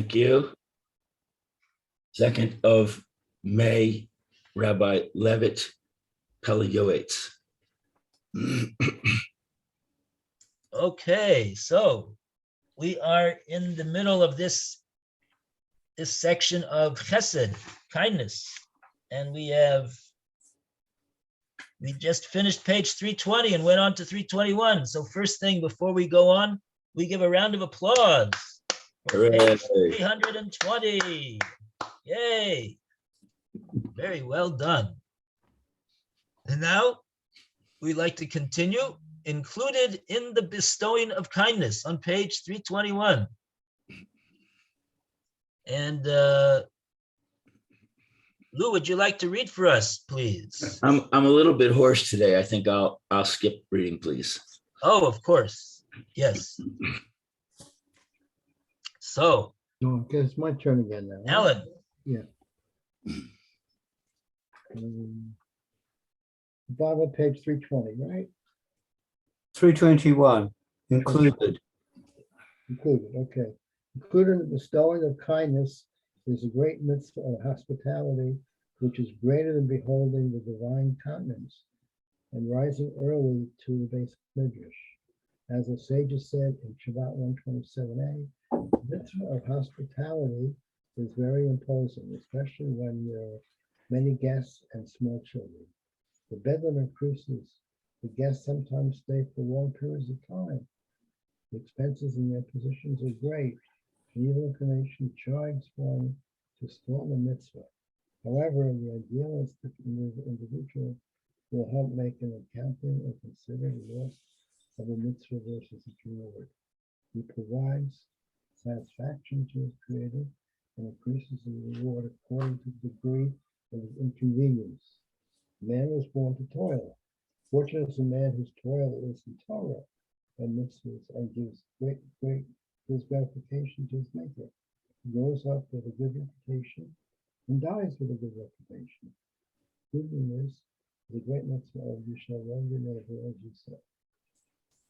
Thank you. 2nd of May, Rabbi Levitt, Pele, Yoetz. Okay, so we are in the middle of this section of chesed, kindness, and we just finished page 320 and went on to 321. So first thing before we go on, we give a round of applause for page 320. Yay! Very well done. And now we'd like to continue. Included in the bestowing of kindness on page 321. And Lou, would you like to read for us, please? I'm a little bit hoarse today. I think I'll skip reading, please. Oh, of course. Yes. So. Okay, it's my turn again now. Alan. Yeah. Bottom of page 320, right? 321, included. Included, okay. Included in the bestowing of kindness is a great mitzvah of hospitality, which is greater than beholding the divine countenance and rising early to the base midrash. As the sages said in Shabbat 127a, the mitzvah of hospitality is very imposing, especially when there are many guests and small children. The bedlam increases. The guests sometimes stay for long periods of time. The expenses in their positions are great. And evil inclination chides one to storm a mitzvah. However, the idealistic individual will help make an accounting and consider the loss of a mitzvah versus its reward. He provides satisfaction to his creator and increases the reward according to the degree of his inconvenience. Man was born to toil. Fortunate is a man whose toil is in Torah and mitzvahs and gives great gratification to his maker. He grows up with a good reputation and dies with a good reputation. Good news is the great mitzvah of you shall love your neighbor as yourself.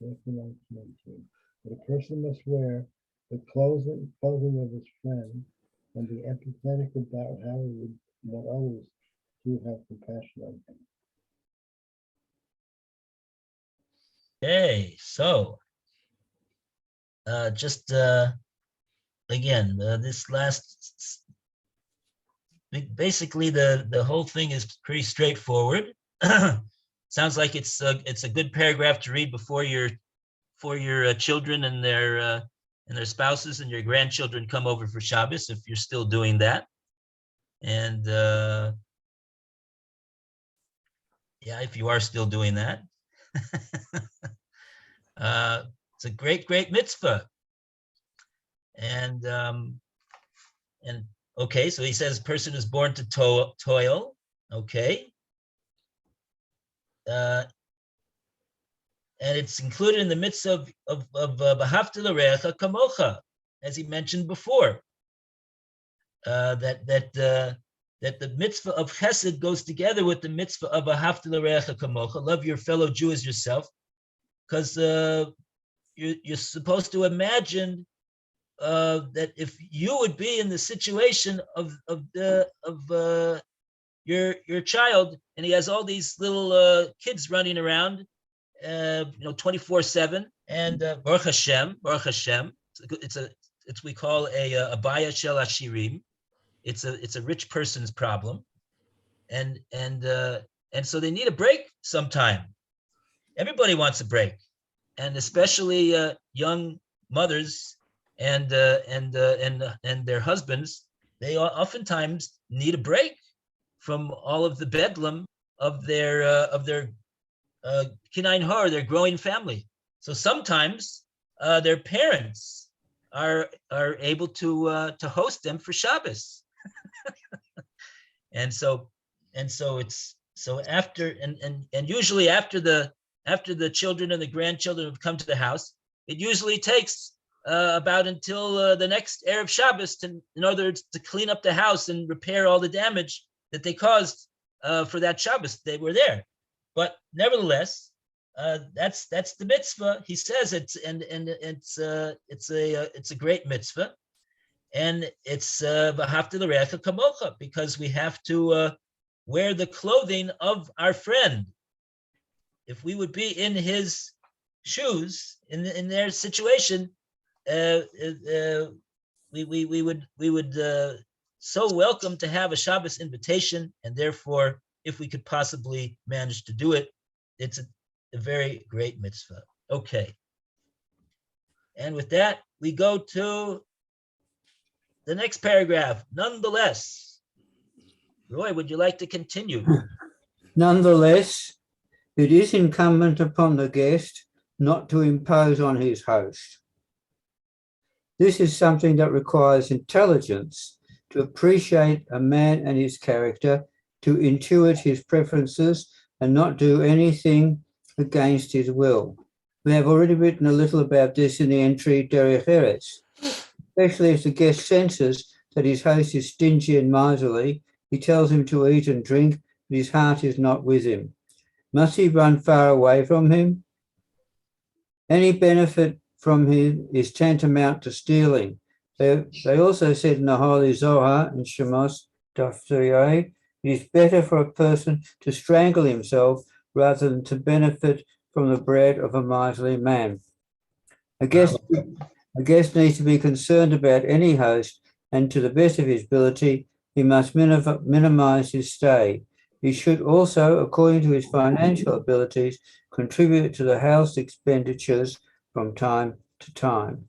Matthew 19:19. But a person must wear the clothing of his friend and be empathetic about how he would want others to have compassion on him. Okay, so again, this last, basically the whole thing is pretty straightforward. Sounds like it's a good paragraph to read before your children and their spouses and your grandchildren come over for Shabbos, if you're still doing that. And yeah, if you are still doing that. It's a great mitzvah. And okay, so he says person is born to toil. Okay. And it's included in the mitzvah of B'ahavta l'reacha kamocha, as he mentioned before. That the mitzvah of chesed goes together with the mitzvah of B'ahavta l'reacha kamocha, love your fellow Jew as yourself, because you're supposed to imagine that if you would be in the situation of your child, and he has all these little kids running around, 24/7, and Baruch Hashem, it's we call a baya shel ashirim. It's a rich person's problem, and so they need a break sometime. Everybody wants a break, and especially young mothers and their husbands. They oftentimes need a break from all of the bedlam of their kinayin har, their growing family. So sometimes their parents are able to host them for Shabbos, and so it's so after and usually after the children and the grandchildren have come to the house, it usually takes about until the next Erev Shabbos in order to clean up the house and repair all the damage that they caused for that Shabbos they were there. But nevertheless, that's the mitzvah. He says it's a great mitzvah, And it's v'ahavta l'reacha kamocha, because we have to wear the clothing of our friend. If we would be in his shoes, in their situation, we would so welcome to have a Shabbos invitation, and therefore, if we could possibly manage to do it, it's a very great mitzvah. Okay. And with that, we go to the next paragraph. Nonetheless, Roy, would you like to continue? Nonetheless, it is incumbent upon the guest not to impose on his host. This is something that requires intelligence to appreciate a man and his character, to intuit his preferences and not do anything against his will. We have already written a little about this in the entry Derech Eretz. Especially if the guest senses that his host is stingy and miserly, he tells him to eat and drink, but his heart is not with him. Must he run far away from him? Any benefit from him is tantamount to stealing. They also said in the Holy Zohar in Shemos Daf 3a, it is better for a person to strangle himself rather than to benefit from the bread of a miserly man. A guest needs to be concerned about any host, and to the best of his ability, he must minimize his stay. He should also, according to his financial abilities, contribute to the house expenditures from time to time.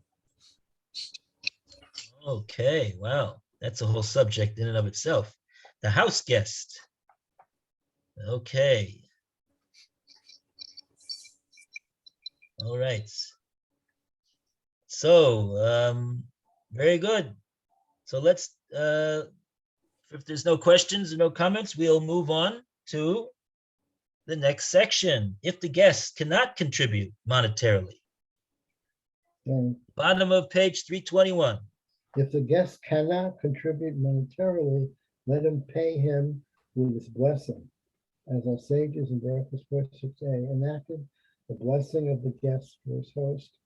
Okay, wow. That's a whole subject in and of itself. The house guest. Okay. All right. So, very good. So let's, if there's no questions or no comments, we'll move on to the next section. If the guest cannot contribute monetarily. And Bottom of page 321. if the guest cannot contribute monetarily, let him pay him with his blessing. As our sages in Berachos 4:6a enacted the blessing of the guest for his host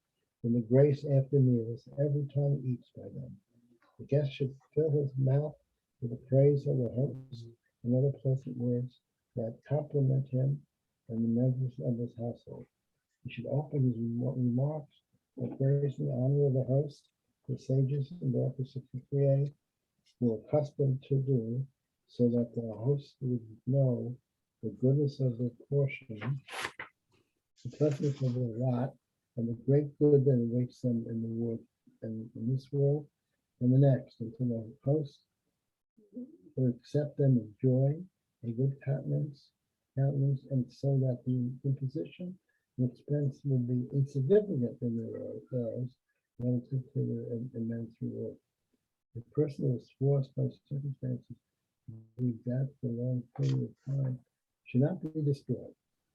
and the grace after meals every time he eats by them. The guest should fill his mouth with the praise of the host and other pleasant words that compliment him and the members of his household. He should open his remarks by praising the honor of the host. The sages in Berachos 63a were accustomed to do, so that the host would know the goodness of their portion, the pleasantness of their lot, and the great good that awaits them in the world, and in this world and the next, until the host will accept them with joy, a good countenance, and so that the imposition and expense will be insignificant in their lives relative to their immense reward. A person who is forced by circumstances to leave that for a long period of time should not be destroyed.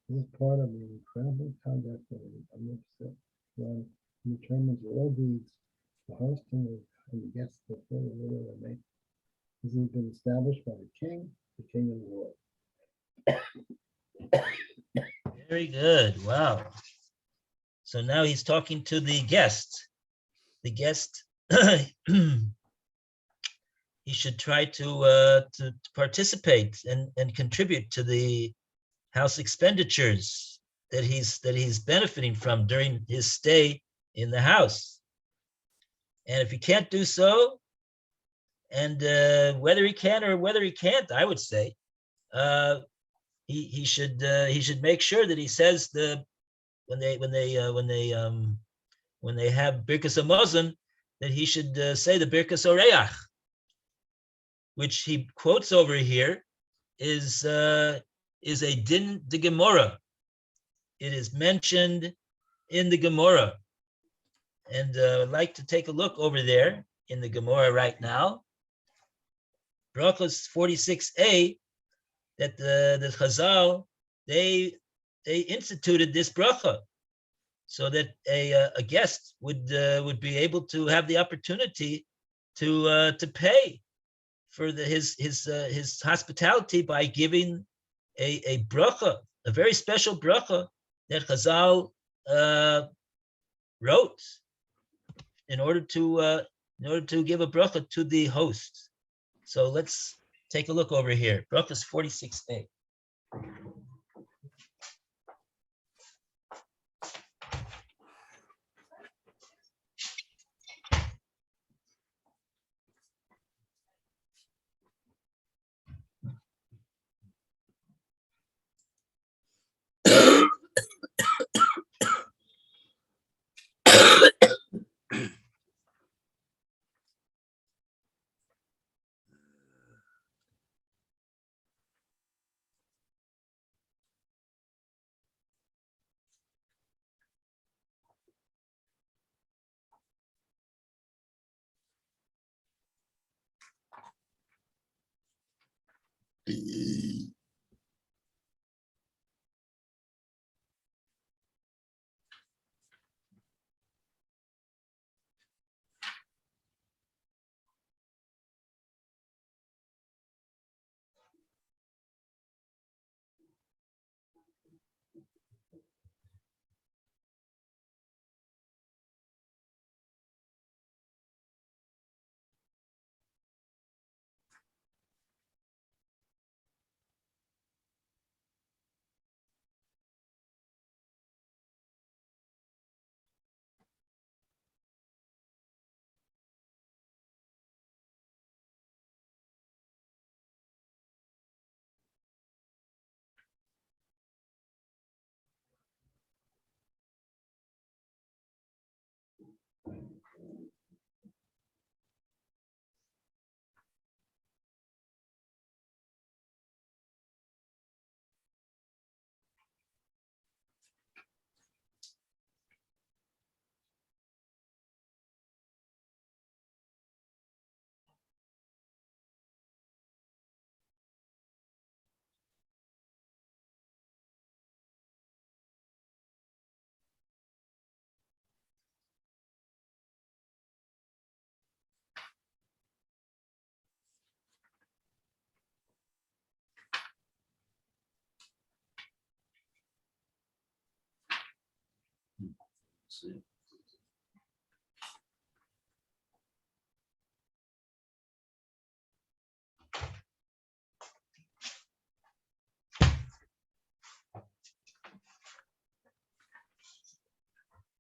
This is part of the incredible conduct of the omnipotent one who determines all deeds, the host and the guests fulfill the will of the maker. This has been established by the king and the Lord. Very good. Wow. So now he's talking to the guest. The guest, he should try to participate and contribute to the house expenditures that he's benefiting from during his stay in the house. And if he can't do so, and whether he can or whether he can't, I would say, he should make sure that he says when they have Birkas Hamazon, that he should say the Birkas Oreach, which he quotes over here is a din de Gemara. It is mentioned in the Gemara, and I'd like to take a look over there in the Gemara right now. Berachos 46a, that the Chazal they instituted this bracha so that a guest would be able to have the opportunity to pay for his hospitality by giving a bracha, a very special bracha that Chazal wrote in order to in order to give a bracha to the host. So let's take a look over here. Brachas 46a.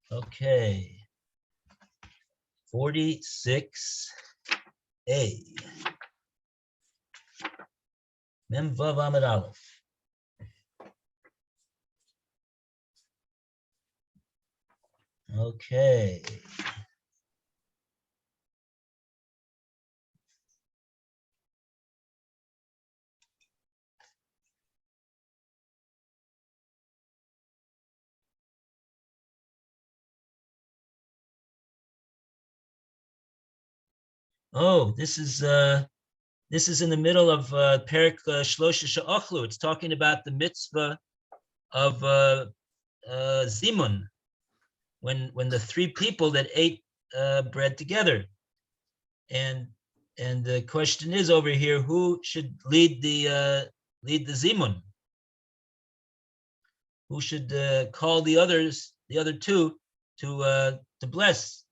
Okay. 46a. Mem Vav Amud Aleph. Okay. Oh, this is in the middle of Perik Shlosha She'achlu. It's talking about the mitzvah of Zimun, when the three people that ate bread together, and the question is over here, who should lead the Zimun? Who should call the other two to bless?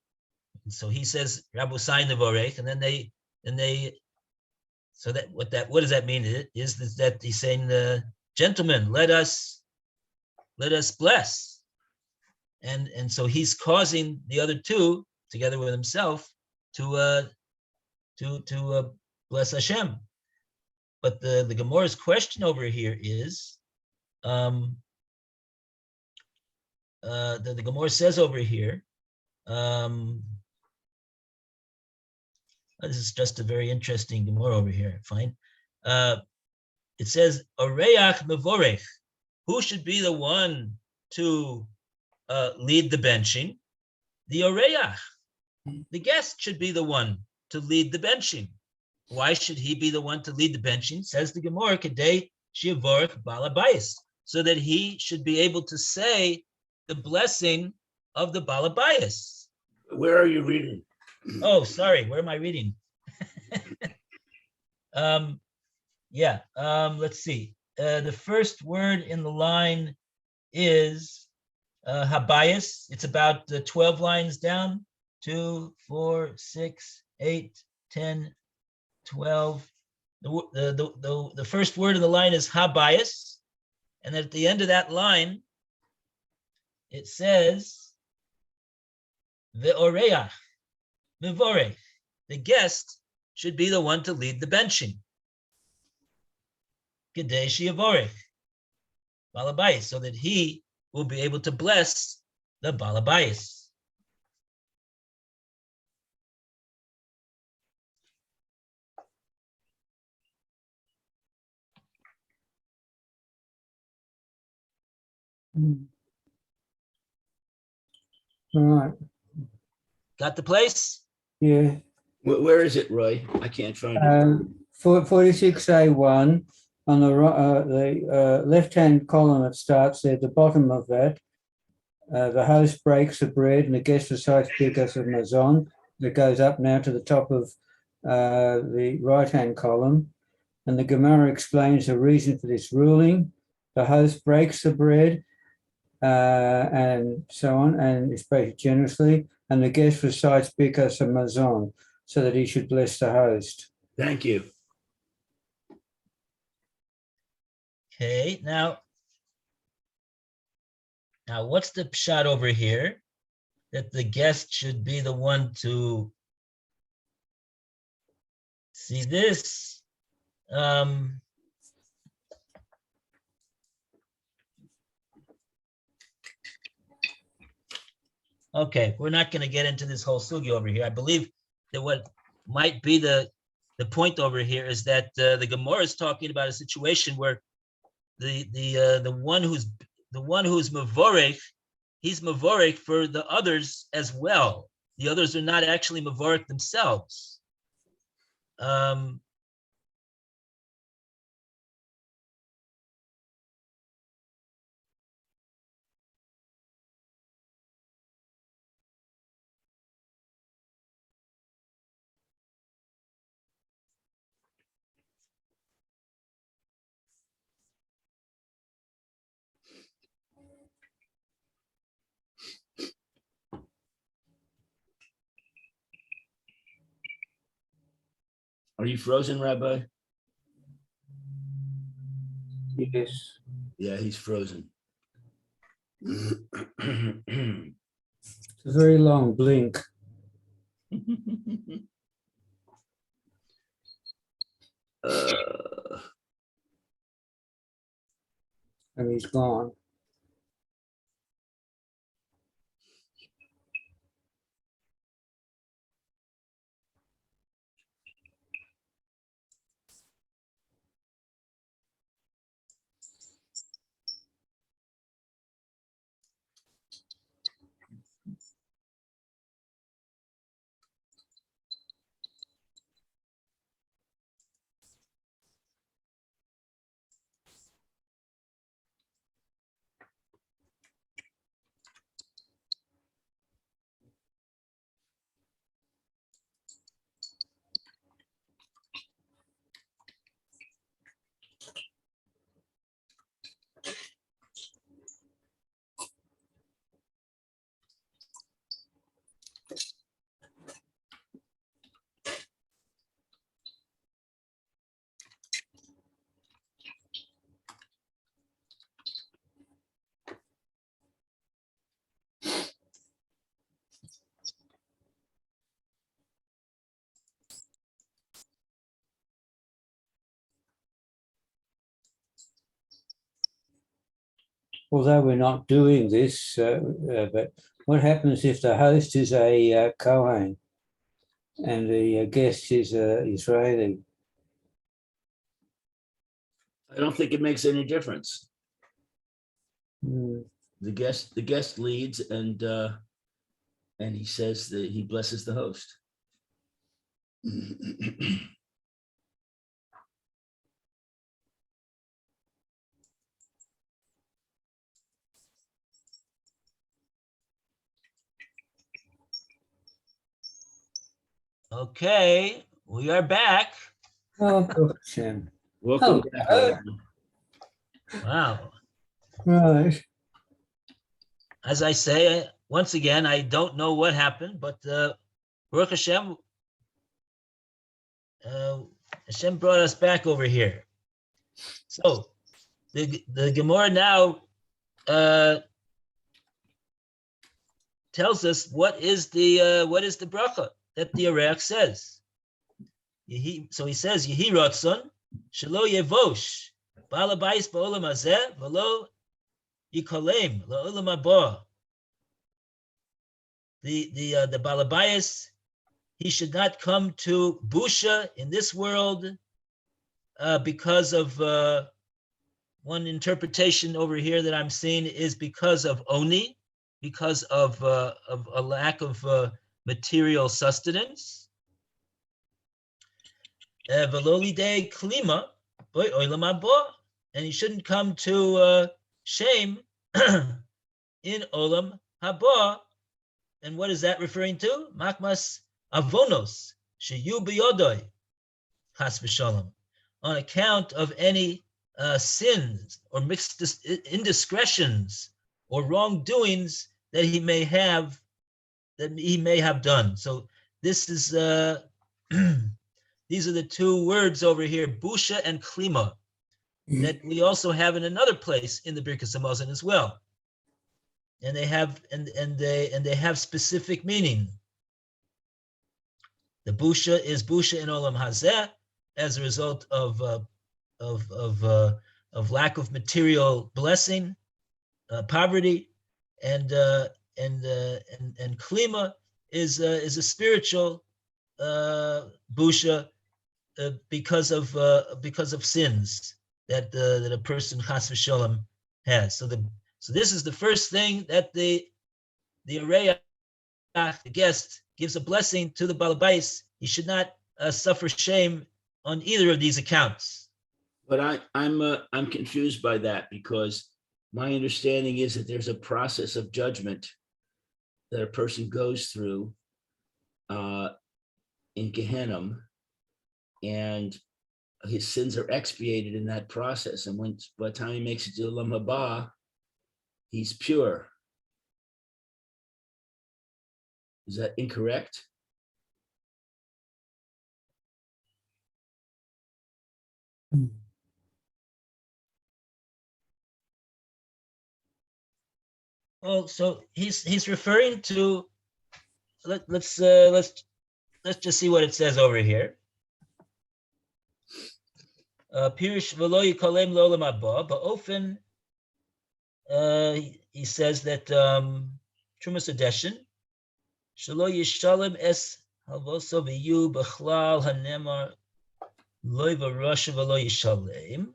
And so he says Rabbi Sain Nevorech, and then they. So what does that mean? It is that he's saying, gentlemen, let us bless, and so he's causing the other two together with himself to bless Hashem. But the Gemara's question over here is, the Gemara says over here, this is just a very interesting Gemara over here. Fine. It says, Oreach Mevorech. Who should be the one to lead the benching? The Oreach. The guest should be the one to lead the benching. Why should he be the one to lead the benching? Says the Gemara, Kedei Shivorech Balabayis, so that he should be able to say the blessing of the Balabayis. Where are you reading? Oh, sorry. Where am I reading? Let's see. The first word in the line is Habayis. It's about 12 lines down 2, 4, 6, 8, 10, 12. The first word of the line is habayis. And at the end of that line, it says ve'oreach, mevorech. The guest should be the one to lead the benching. Gedei sheyavorech, balabayis, so that he will be able to bless the balabayis. All right. Got the place? Yeah. Where is it, Roy? I can't find it. 46A1 on the left-hand column, it starts there at the bottom of that. The host breaks the bread and the guest recites Birkas of Mazon. It goes up now to the top of the right-hand column. And the Gemara explains the reason for this ruling. The host breaks the bread and so on, and is paid generously. And the guest recites Birkas of Mazon, so that he should bless the host. Thank you. Okay, now what's the pshat over here? That the guest should be the one to see this. Okay, we're not going to get into this whole sugi over here. I believe that what might be the point over here is that the Gemara is talking about a situation where the one who's mavorech, he's mavorech for the others as well. The others are not actually mavorech themselves. Are you frozen, Rabbi? Yes. Yeah, he's frozen. It's a very long blink. And he's gone. Although we're not doing this, but what happens if the host is a Kohen and the guest is Israeli? I don't think it makes any difference. Mm. The guest leads, and he says that he blesses the host. Okay, we are back. Oh, Baruch Hashem. Welcome Oh, back. oh. Wow. Right. As I say, once again, I don't know what happened, but Baruch Hashem, Hashem brought us back over here. So the Gemara now tells us what is the bracha that the Areach says. So he says, Yehi Ratzon, Shelo Yevosh, Baal Habayis Ba'olam Hazeh, V'lo Yikolem, La'olam Haba. The Baal Habayis, he should not come to Busha in this world because of one interpretation over here that I'm seeing is because of Oni, because of a lack of material sustenance. Velolide klima, and he shouldn't come to shame in olam haba. And what is that referring to? Makmas avonos sheyu biyodoi chas v'shalom, on account of any sins or mixed indiscretions or wrongdoings that he may have done. So this is these are the two words over here, busha and klima, that we also have in another place in the Birkas Hamazon as well. And they have they have specific meaning. The busha is busha in olam hazeh as a result of lack of material blessing, poverty, and klima is a spiritual busha because of sins that a person chas v'sholem has. So this is the first thing that the Areach, the guest, gives a blessing to the Baal Habayis. He should not suffer shame on either of these accounts. But I'm confused by that, because my understanding is that there's a process of judgment that a person goes through in Gehenna, and his sins are expiated in that process. And by the time he makes it to Olam Haba, he's pure. Is that incorrect? Well, so he's referring to. Let's just see what it says over here. Pirish v'lo yikolem l'olam haba. Ba'ofen, he says that Trumas Adeshin shelo yishalem es halvoso v'yu b'chlal hanemar loy v'rasha v'lo yishalem.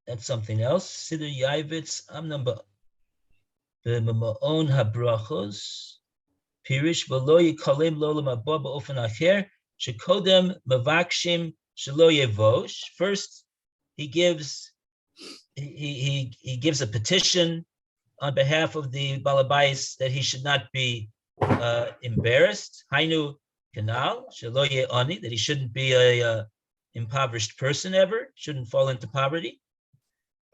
That's something else. Siddur Yoetz Amnamba b'ma'on habrachos pirish v'lo yikolem l'olam haba ba'ofen acher shekodem mavakshim shelo yevosh. First, he gives a petition on behalf of the Baal Habayis that he should not be embarrassed. Hainu kanal shelo ye'ani, that he shouldn't be a impoverished person ever, shouldn't fall into poverty.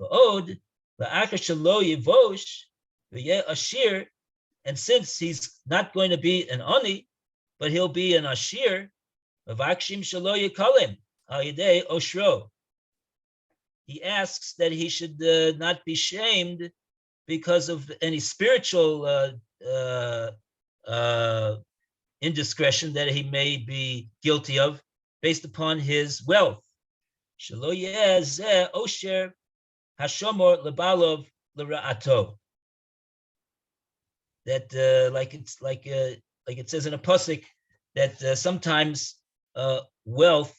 Ba'od la'achar shelo yevosh v'yeh ashir, and since he's not going to be an ani, but he'll be an ashir, mavakshim shelo yikolem al yedei oshro. He asks that he should not be shamed because of any spiritual indiscretion that he may be guilty of based upon his wealth. Shelo yeh zeh osher hashomor lebalov lera'ato. That like it says in a pasuk that sometimes wealth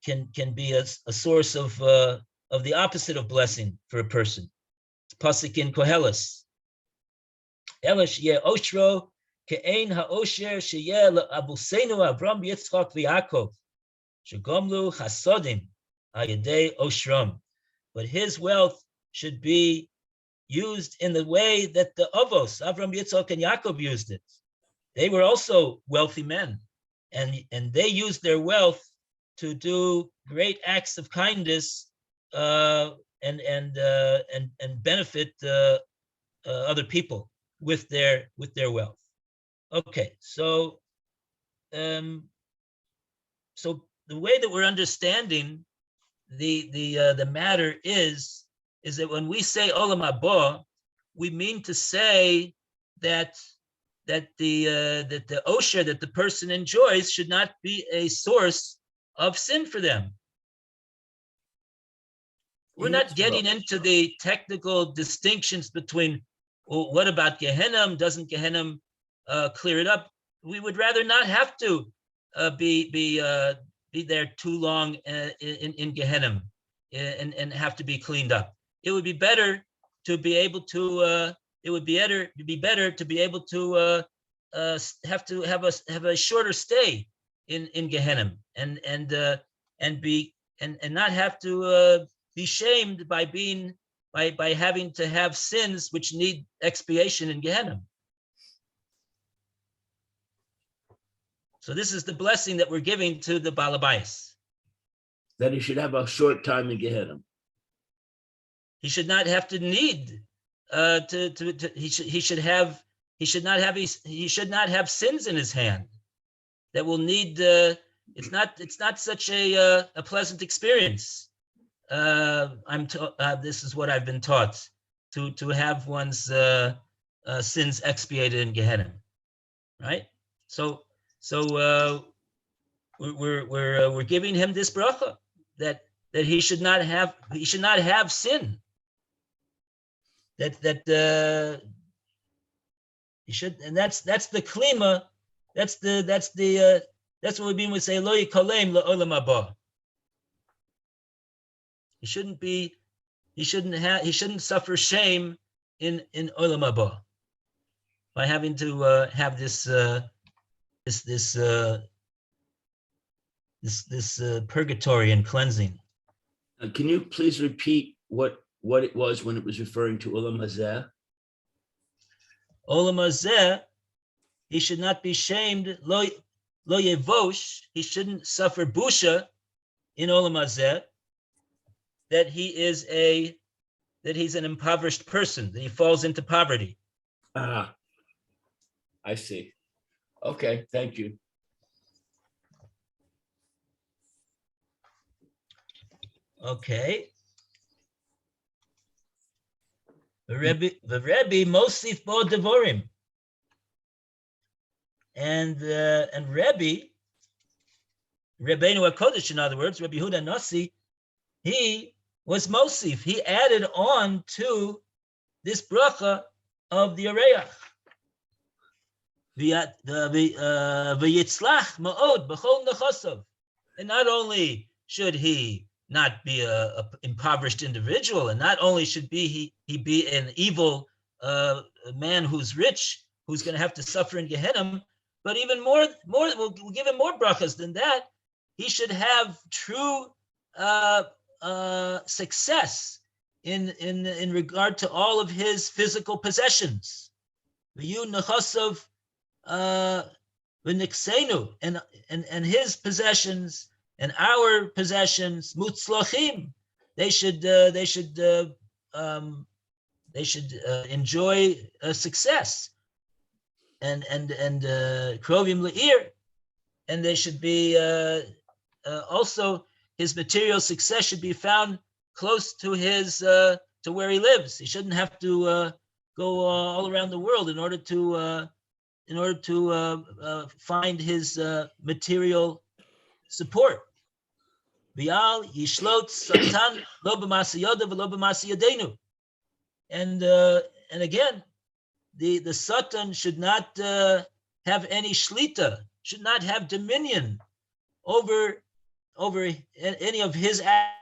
can be a source of the opposite of blessing for a person. It's pasuk in Koheles. Elish ye oshro ke'ein ha'osher sheyeh le'abuseinu Avram Yitzchak v'Yaakov shegomlu chasodim ayedei oshram. But his wealth should be used in the way that the Avos, Avram, Yitzchak, and Yaakov used it. They were also wealthy men, and they used their wealth to do great acts of kindness, and and benefit other people with their wealth. Okay, so so the way that we're understanding the matter is that when we say olam haba, we mean to say that the osher that the person enjoys should not be a source of sin for them. We're not getting into the technical distinctions between, well, what about Gehenna? Doesn't Gehenna clear it up? We would rather not have to be there too long in Gehenna and have to be cleaned up. It would be better to be able to. It would be better to be able to have a shorter stay in Gehenna and not have to be shamed by having to have sins which need expiation in Gehenna. So this is the blessing that we're giving to the Baal Habayis. That he should have a short time in Gehenna. He should not have to need he should not have sins in his hand that will need. It's not such a pleasant experience. This is what I've been taught, to have one's sins expiated in Gehenna, right? So we're giving him this bracha that he should not have sin. That he should, and that's the klima. That's what we mean when we say lo yikalem la'olam haba. He shouldn't suffer shame in olam haba by having to have this purgatory and cleansing. Can you please repeat what it was when it was referring to olam hazeh? Olam hazeh, he should not be shamed. Lo yevosh, he shouldn't suffer busha in olam hazeh, that he's an impoverished person, that he falls into poverty. I see. Okay, thank you. Okay. The Rebbe mosif bo devorim, and Rebbeinu HaKodesh, in other words, Rebbe Yehuda Nasi, he was mosif. He added on to this bracha of the Areach. V'yitzlach ma'od b'chol nechasav. And not only should he not be a impoverished individual, and not only should he be an evil man who's rich, who's going to have to suffer in Gehenna, but even more we'll give him more brachas than that. He should have true success in regard to all of his physical possessions. V'yu nechasav v'niksenu, and his possessions and our possessions, mutzlachim, they should enjoy success and krovim le'ir, and they should be also, his material success should be found close to his to where he lives. He shouldn't have to go all around the world in order to find his material support. Vial yishlot satan lo b'masa yoda v'lo b'masa yadenu. And again, the Satan should not have any shlita, should not have dominion over any of his actions,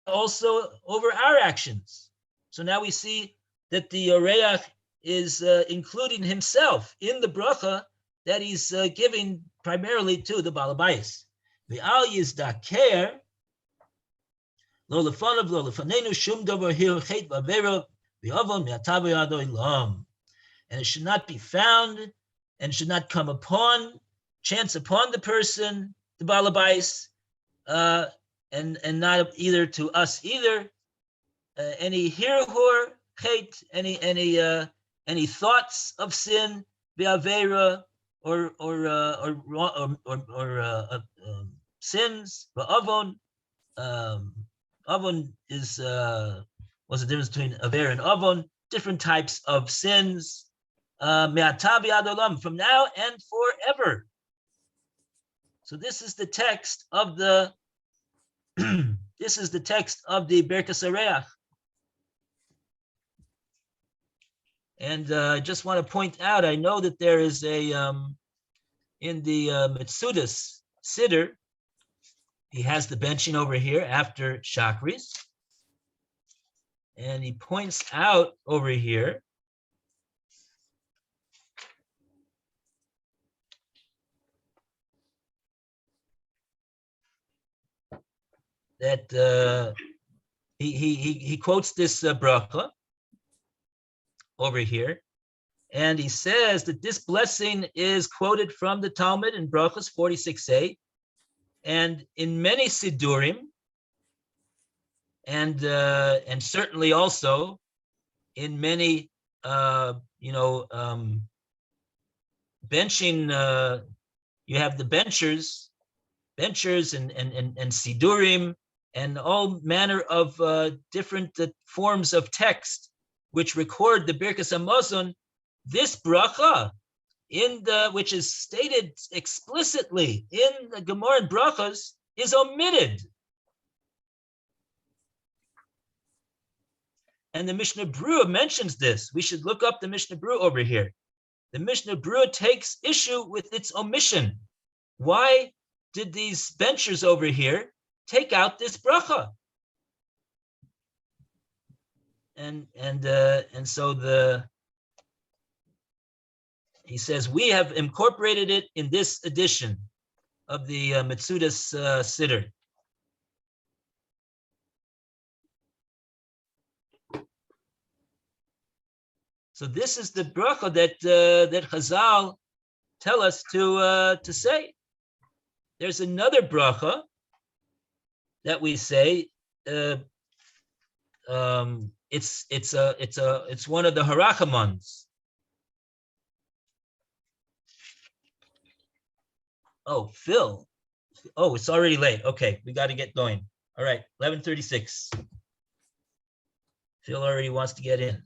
also over our actions. So now we see that the Oreach is including himself in the bracha that he's giving primarily to the Baal Habayis. V'al yizdaker lo lefanav lo lefanenu shum davar hir chet v'avera v'avon me'atav v'yado ilam. And it should not be found and should not come chance upon the person, the Baal Habayis, and not either to us either. Any hirhur, hate, any thoughts of sin, be'avera, or sins, be'avon. Avon is what's the difference between aver and avon? Different types of sins. Me'ata v'ad olam, from now and forever. So this is the text of the this is the text of the Birkas Hareach. And I just want to point out, I know that there is a in the Metzudas Siddur, he has the benching over here after Chakris, and he points out over here that he quotes this bracha over here, and he says that this blessing is quoted from the Talmud in Brachos 46a, and in many Siddurim, and certainly also in many benching. You have the benchers and Siddurim, and all manner of different forms of text which record the Birkas Hamazon. This bracha, which is stated explicitly in the Gemara and Brachas, is omitted. And the Mishnah Berurah mentions this. We should look up the Mishnah Berurah over here. The Mishnah Berurah takes issue with its omission. Why did these benchers over here take out this bracha? And so he says, we have incorporated it in this edition of the Metzudas Siddur. So this is the bracha that Chazal tell us to say. There's another bracha that we say. It's one of the Harachamans. Oh, Phil. Oh, it's already late. Okay, we got to get going. All right, 11:36. Phil already wants to get in.